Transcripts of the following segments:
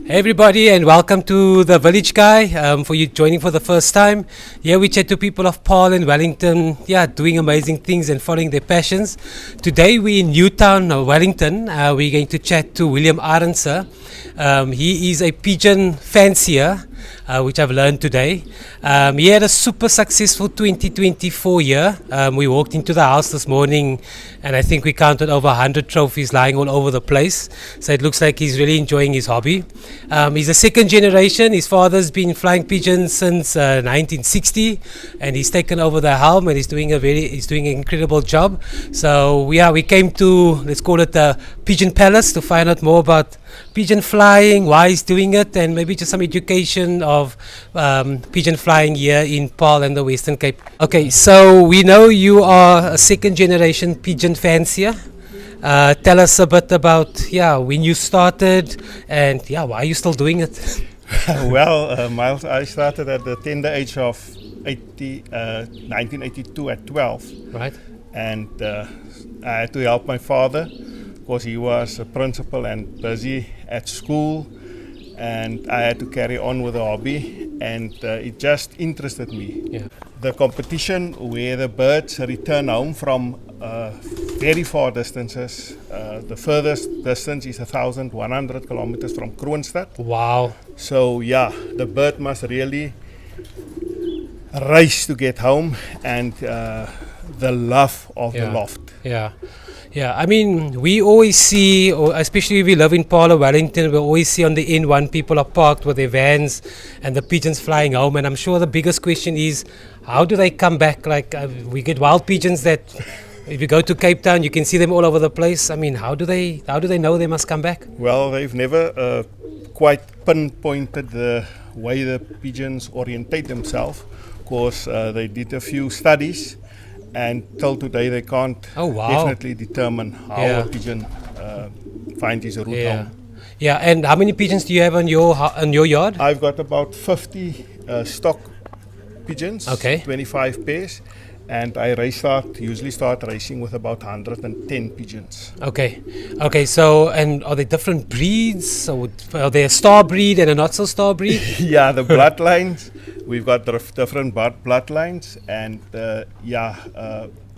Hey everybody, and welcome to the Village Guy. For you joining for the first time, here we chat to people of Paarl and Wellington, doing amazing things and following their passions. Today we're in Newtown, Wellington. We're going to chat to William Arendse. He is a pigeon fancier, which I've learned today. He had a super successful 2024 year. We walked into the house this morning and I think we counted over 100 trophies lying all over the place. So it looks like he's really enjoying his hobby. He's a second generation. His father's been flying pigeons since 1960 and he's taken over the helm and he's doing an incredible job. So we came to, let's call it the Pigeon Palace, to find out more about pigeon flying, why he's doing it, and maybe just some education of pigeon flying here in Paarl and the Western Cape. Okay, so we know you are a second generation pigeon fancier. Tell us a bit about when you started and why are you still doing it? Well, Miles, I started at the tender age of 1982 at 12. Right. And I had to help my father because he was a principal and busy at school, and I had to carry on with the hobby, and it just interested me. Yeah. The competition where the birds return home from very far distances. The furthest distance is 1,100 kilometers from Kroonstad. Wow. So the bird must really race to get home, and the love of the loft. Yeah, I mean, we always see, or especially if we live in Paarl or Wellington, we always see on the N1 people are parked with their vans and the pigeons flying home. And I'm sure the biggest question is, how do they come back? Like, we get wild pigeons that, if you go to Cape Town, you can see them all over the place. I mean, how do they know they must come back? Well, they've never quite pinpointed the way the pigeons orientate themselves, because they did a few studies. And till today, they can't definitely determine how a pigeon finds his route home. Yeah, and how many pigeons do you have on your yard? I've got about 50 stock pigeons, 25 pairs, and I usually start racing with about 110 pigeons. Okay. So, and are they different breeds? So, are they a star breed and a not so star breed? Yeah, the bloodlines. We've got different bloodlines, and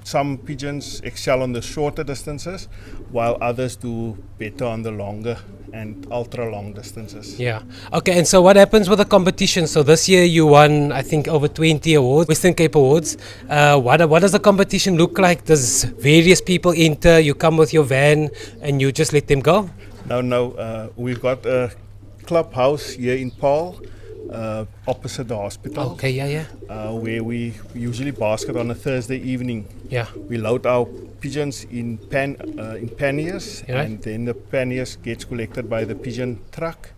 some pigeons excel on the shorter distances, while others do better on the longer and ultra long distances. Yeah. Okay, and so what happens with the competition? So this year you won, I think, over 20 awards, Western Cape Awards. What does the competition look like? Does various people enter? You come with your van and you just let them go? No. We've got a clubhouse here in Paarl, opposite the hospital. Okay, where we usually basket on a Thursday evening. Yeah. We load our pigeons in panniers, and then the panniers gets collected by the pigeon truck,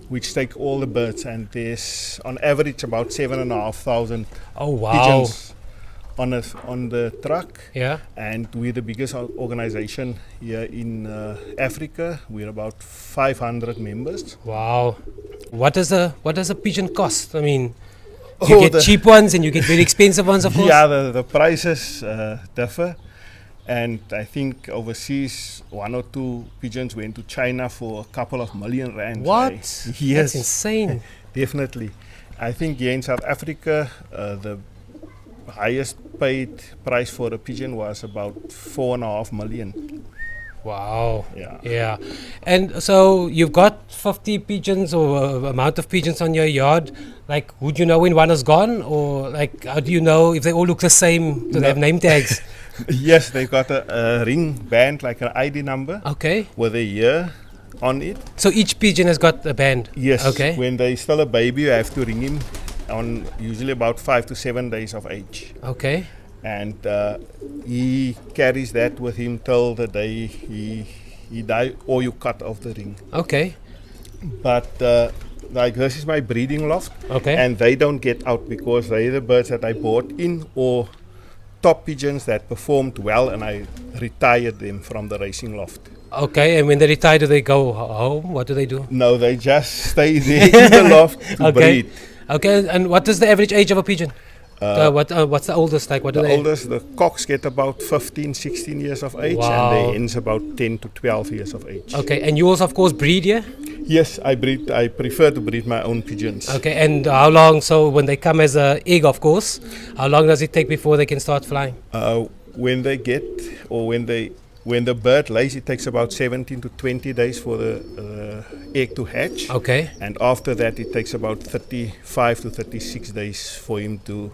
which take all the birds, and there's on average about 7,500 pigeons on the truck. Yeah. And we're the biggest organization here in Africa. We're about 500 members. Wow. What does a pigeon cost? I mean, you get cheap ones and you get very expensive ones, of course. Yeah, the prices differ. And I think overseas, 1 or 2 pigeons went to China for a couple of million rand. What? Yes. That's insane. Definitely. I think here in South Africa, the highest paid price for a pigeon was about 4.5 million. Wow. Yeah. And so you've got 50 pigeons or amount of pigeons on your yard. Like, would you know when one is gone? Or like, how do you know if they all look the same? Do they have name tags? Yes, they've got a ring band, like an ID number. Okay. With a year on it. So each pigeon has got a band? Yes. Okay. When they're still a baby, you have to ring him on usually about 5 to 7 days of age. Okay. And he carries that with him till the day he dies, or you cut off the ring. Okay. But like, this is my breeding loft. Okay. And they don't get out because they're the birds that I bought in, or top pigeons that performed well, and I retired them from the racing loft. Okay, and when they retire, do they go home? What do they do? No, they just stay there in the loft to breed. Okay, and what is the average age of a pigeon? What's the oldest? Like, what do The they? oldest, the cocks get about 15, 16 years of age, Wow. and the hens about 10 to 12 years of age. Okay, and you also, of course, breed, yeah? Yes, I breed. I prefer to breed my own pigeons. Okay, and how long? So when they come as a egg, of course, how long does it take before they can start flying? When they get, or when the bird lays, it takes about 17 to 20 days for the egg to hatch. Okay. And after that, it takes about 35 to 36 days for him to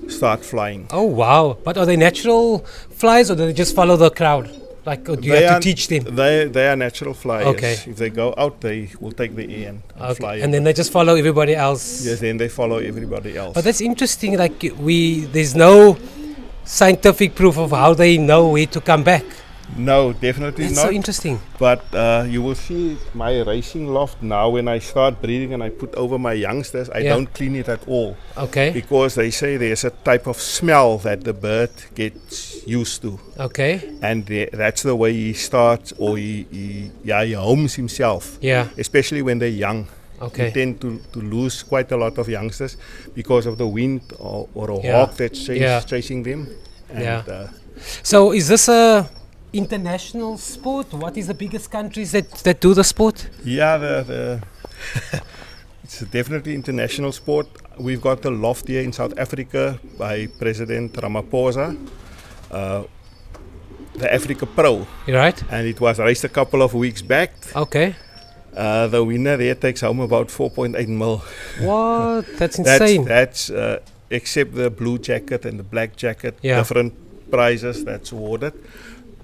start flying. Oh wow! But are they natural flies, or do they just follow the crowd? Like, or do you They have are- to teach them? They are natural flyers. Okay. If they go out, they will take the air and fly. Okay. And then they just follow everybody else. Yes, then they follow everybody else. But that's interesting. Like, there's no scientific proof of how they know where to come back. No, definitely That's not. so interesting. But you will see my racing loft now. When I start breeding and I put over my youngsters, I Yeah. don't clean it at all, Okay. because they say there's a type of smell that the bird gets used to, Okay. and that's the way he starts, or he homes himself. Yeah. Especially when they're young, Okay. you tend to lose quite a lot of youngsters because of the wind or a Yeah. hawk that's Yeah. chasing them. And, Yeah. So is this a international sport? What is the biggest countries that do the sport? Yeah, it's definitely international sport. We've got the loft here in South Africa by President Ramaphosa, the Africa Pro, You right? and it was raced a couple of weeks back. Okay. The winner there takes home about 4.8 mil. What? That's insane. That's except the blue jacket and the black jacket, Yeah. different prizes that's awarded.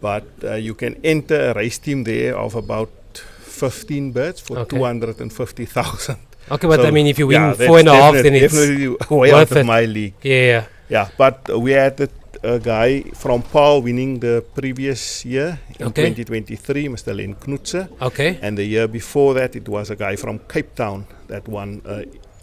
But you can enter a race team there of about 15 birds for Okay. 250,000. Okay, but So, I mean, if you win yeah, that's 4.5, then it's definitely way worth out it. of my league. yeah. Yeah, but we had a guy from Paul winning the previous year in Okay. 2023, Mr. Len Knutse. Okay. And the year before that, it was a guy from Cape Town that won,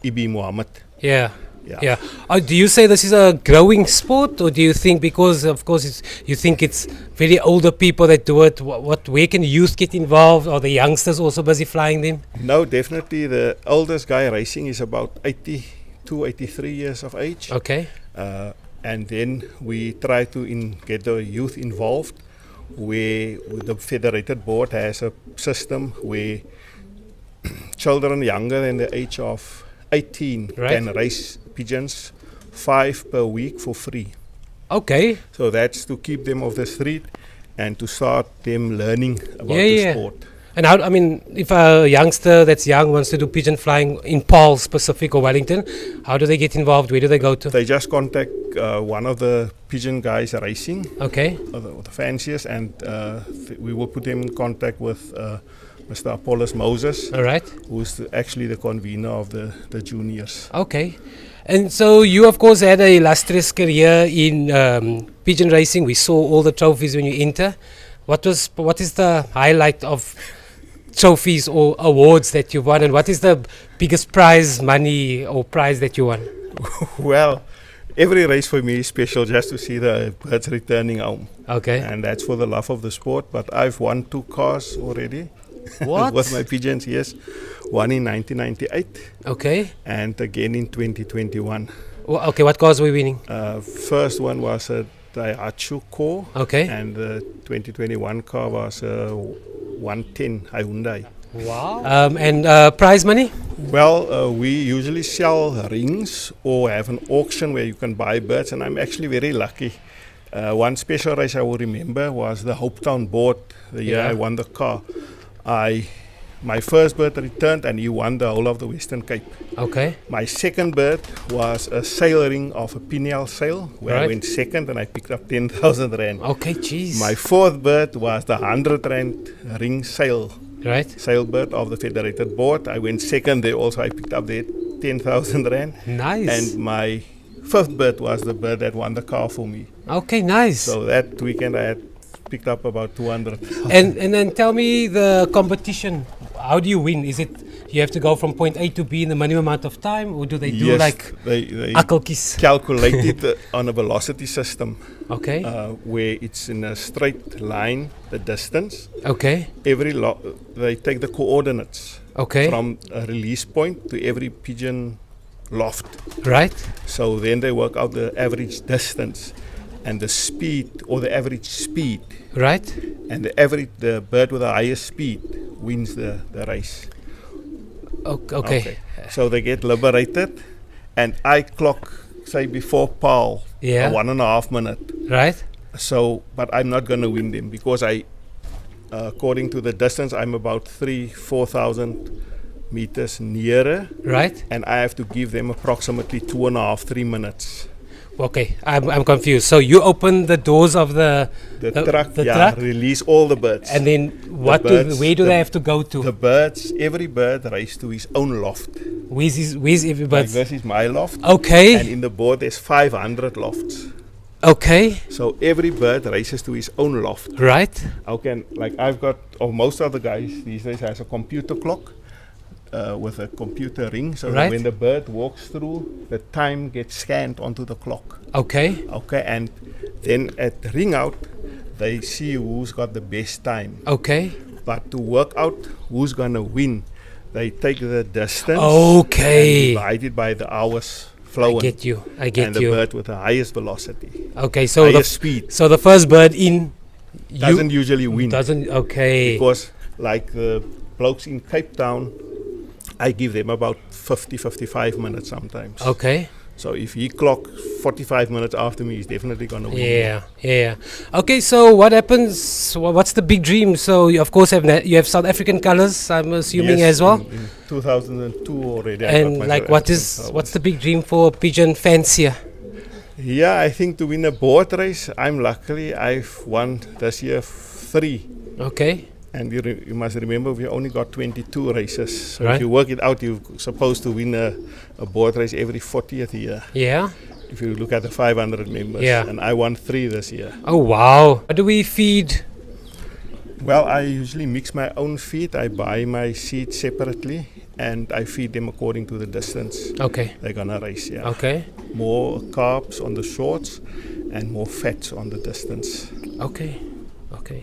Ibi Mohammed. Yeah. Yeah. Yeah. Do you say this is a growing sport, or do you think because, of course, you think it's very older people that do it? Where can youth get involved? Or the youngsters also busy flying them? No, definitely the oldest guy racing is about 82, 83 years of age. Okay. And then we try to get the youth involved, where the federated board has a system where children younger than the age of 18 Right. can race pigeons 5 per week for free. Okay. So that's to keep them off the street and to start them learning about Yeah, the yeah. sport. And how, I mean, if a youngster that's young wants to do pigeon flying in Paul specific or Wellington, how do they get involved? Where do they go to? They just contact one of the pigeon guys racing, Okay. or the fanciers, and we will put them in contact with Mr. Apollos Moses, All right. who's actually the convener of the juniors. Okay. And so you, of course, had a illustrious career in pigeon racing. We saw all the trophies when you enter. What is the highlight of trophies or awards that you won, and what is the biggest prize money or prize that you won? Well, every race for me is special, just to see the birds returning home. Okay. And that's for the love of the sport. But I've won 2 cars already. What? With my pigeons, yes. One in 1998 Okay. and again in 2021. Okay, what cars were we winning? First one was a Daihatsu core, Okay. and the 2021 car was a 110 Hyundai. Wow. And prize money? Well, we usually sell rings or have an auction where you can buy birds, and I'm actually very lucky. One special race I will remember was the Hopetown Board, the year Yeah. I won the car. My first bird returned and he won the whole of the Western Cape. Okay. My second bird was a sail ring of a pineal sail, where I Right. went second and I picked up 10,000 rand. Okay, jeez. My fourth bird was the 100 rand ring sail Right. bird of the Federated Board. I went second there also. I picked up there 10,000 rand. Nice. And my fifth bird was the bird that won the car for me. Okay, nice. So that weekend I had picked up about 200. And then tell me the competition. How do you win? Is it you have to go from point A to B in the minimum amount of time, or do they do Yes, like they akkeltjies? calculate it on a velocity system, Okay. where it's in a straight line, the distance. Okay. They take the coordinates Okay. from a release point to every pigeon loft. Right. So then they work out the average distance and the speed, or the average speed. Right. And the bird with the highest speed wins the race. Okay. So they get liberated, and I clock, say, before Paul, Yeah. 1.5 minute. Right. So, but I'm not going to win them because according to the distance, I'm about 4,000 meters nearer, Right. and I have to give them approximately 2.5, 3 minutes. Okay. I'm confused. So you open the doors of the truck, truck, release all the birds. and then where do they have to go to? The birds, every bird races to his own loft. Where's everybody? Like this is my loft. Okay. And in the board there's 500 lofts. Okay. So every bird races to his own loft. Right. Okay, and like I've got, or most of the guys these days has a computer clock with a computer ring. So Right. when the bird walks through, the time gets scanned onto the clock. Okay. Okay, and then at ring out, they see who's got the best time. Okay. But to work out who's gonna win, they take the distance Okay. and divide it by the hours I flown. get you. And the bird with the highest velocity, Okay. So highest speed, so the first bird in doesn't usually win. doesn't. Okay. Because like the blokes in Cape Town, I give them about 55 minutes sometimes. Okay. So if he clock 45 minutes after me, he's definitely going to win. Yeah. Okay, so what happens? What's the big dream? So you of course you have South African colors, I'm assuming, Yes, as well. In 2002 already. I got And my like, South African what's the big dream for Pigeon Fancier? Yeah, I think to win a board race, I've won this year 3. Okay. And you must remember we only got 22 races. So Right. if you work it out, you're supposed to win a board race every 40th year. Yeah. If you look at the 500 members. Yeah. And I won 3 this year. Oh wow. What do we feed? Well, I usually mix my own feed. I buy my seed separately and I feed them according to the distance Okay. they're gonna race. Yeah. Okay. More carbs on the shorts and more fats on the distance. Okay.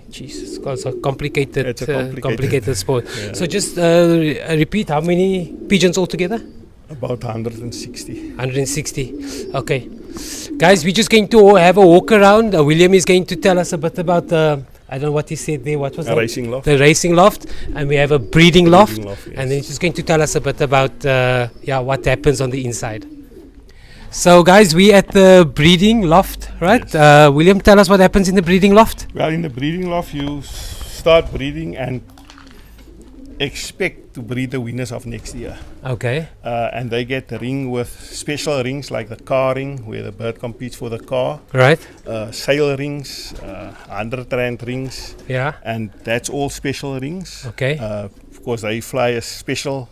Jesus, it's a complicated, It's a complicated sport. Yeah. So just repeat, how many pigeons altogether? About 160. 160. Okay. Guys, we're just going to have a walk around. William is going to tell us a bit about the, I don't know what he said there. What was A that? racing loft. The racing loft. And we have a breeding loft. Yes. And then he's just going to tell us a bit about what happens on the inside. So guys, we at the breeding loft, right? Yes. William, tell us what happens in the breeding loft. Well, in the breeding loft, you start breeding and expect to breed the winners of next year. Okay. And they get a ring with special rings like the car ring, where the bird competes for the car, Right. sail rings, 100 rand rings, Yeah. and that's all special rings. Okay. Of course, they fly a special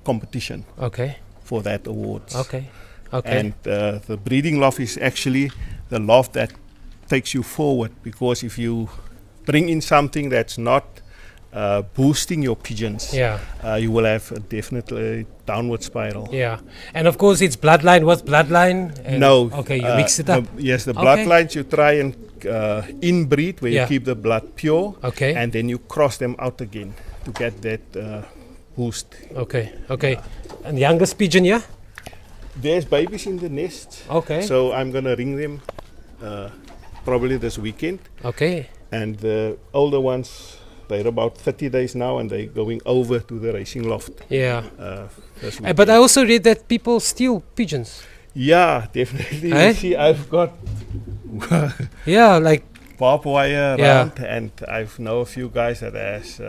competition Okay. for that awards. Okay. Okay. And the breeding loft is actually the loft that takes you forward, because if you bring in something that's not boosting your pigeons, yeah. you will have a definitely downward spiral. Yeah. And of course, it's bloodline. What's bloodline? And No. Okay, you mix it up. Yes, the Okay. bloodlines you try and inbreed, where Yeah. you keep the blood pure, Okay. and then you cross them out again to get that boost. Okay. Okay. And youngest pigeon, yeah? There's babies in the nest, Okay. so I'm gonna ring them probably this weekend. Okay. And the older ones, they're about 30 days now, and they're going over to the racing loft. Yeah. This But I weekend. also read that people steal pigeons. Yeah, definitely. Eh? You see, I've got Yeah, like barbed wire Yeah. around, and I've know a few guys that has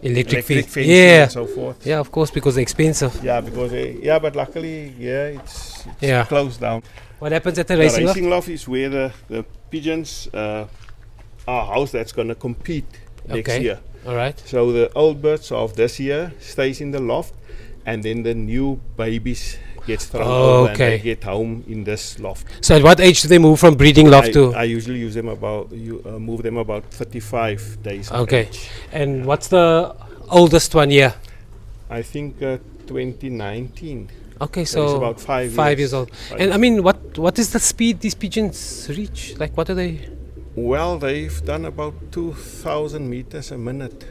electric feed. fencing Yeah. and so forth. Yeah, of course, because they're expensive. Yeah, because but luckily, it's Yeah. closed down. What happens at the The racing loft? racing loft is where the pigeons are housed that's going to compete next Okay. year. All right. So the old birds of this year stays in the loft, and then the new babies gets thrown over and Okay. they get home in this loft. So at what age do they move from breeding loft to? I usually use them move them about 35 days. of Okay. age. And what's the oldest one here? I think 2019. Okay, So it's so about 5 years old. 5 And I years. mean, what is the speed these pigeons reach? Like, what are they? Well, they've done about 2,000 meters a minute.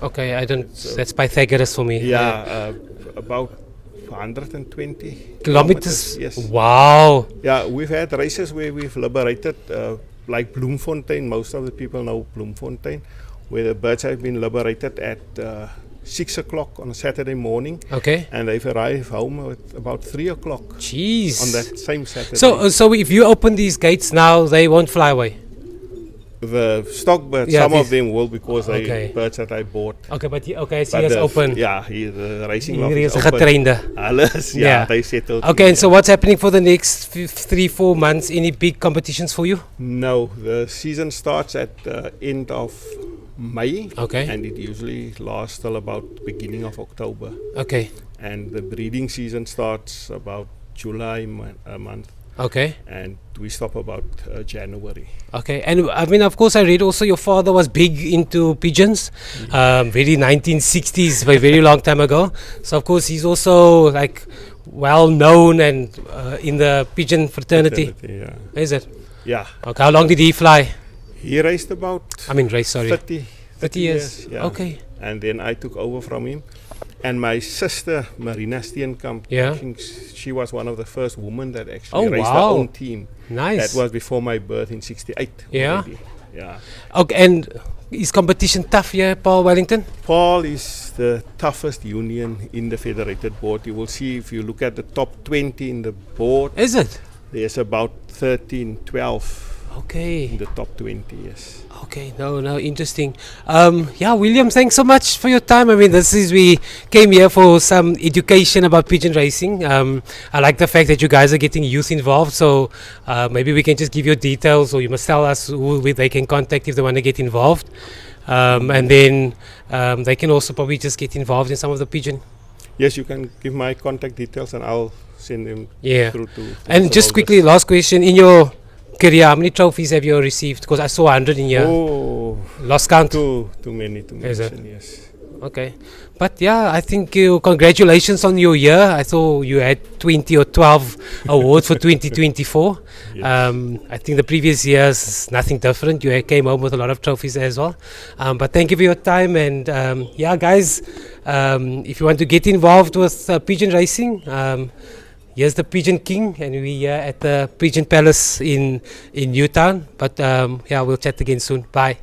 Okay, I don't. So- That's Pythagoras for me. Yeah, about 120 Kilometers. Yes. Wow. Yeah, we've had races where we've liberated, like Bloemfontein. Most of the people know Bloemfontein, where the birds have been liberated at 6 o'clock on a Saturday morning, Okay. and they've arrived home at about 3 o'clock Jeez. on that same Saturday. So if you open these gates now, they won't fly away. The stock birds, Yeah, some these- of them will, because Okay. they birds that I bought. Okay, but okay, so But it's the open. Yeah, the racing lot Hier is is 'n open. getrainde. Alles, Yeah. yeah, they settled. Okay, in, and so what's happening for the next 3-4 months? Any big competitions for you? No, the season starts at the end of May, Okay. and it usually lasts till about beginning of October. Okay. And the breeding season starts about July month, Okay. and we stop about January. Okay. And I mean, of course, I read also your father was big into pigeons, very 1960s, a very long time ago. So of course, he's also like well known and in the pigeon fraternity. Yeah. Is it? Yeah. Okay. How long did he fly? He raced about I mean, race. Sorry. 30 years. Yeah. Okay. And then I took over from him. And my sister, Marina Steenkamp, Yeah. I think she was one of the first women that actually Oh, raced wow. her own team. Nice. That was before my birth in 68. Yeah. Already. Yeah. Okay. And is competition tough here, Paul Wellington? Paul is the toughest union in the federated board. You will see if you look at the top 20 in the board, Is it? there's about 13, 12 Okay. in the top 20, yes. Okay, no, interesting. Yeah, William, thanks so much for your time. I mean, we came here for some education about pigeon racing. I like the fact that you guys are getting youth involved. So maybe we can just give you details, or you must tell us who they can contact if they want to get involved. And then they can also probably just get involved in some of the pigeon. Yes, you can give my contact details and I'll send them Yeah. through to And Mr. just Walters. quickly, last question. In your career, how many trophies have you received? Because I saw 100 in here. Oh, Lost count. too many to Is it? mention, yes. Okay. But yeah, I think congratulations on your year. I thought you had 20 or 12 awards for 2024. Yes. I think the previous years, nothing different. You came home with a lot of trophies as well. But thank you for your time. And yeah, guys, if you want to get involved with pigeon racing, here's the Pigeon King, and we're here at the Pigeon Palace in Newtown. But yeah, we'll chat again soon. Bye.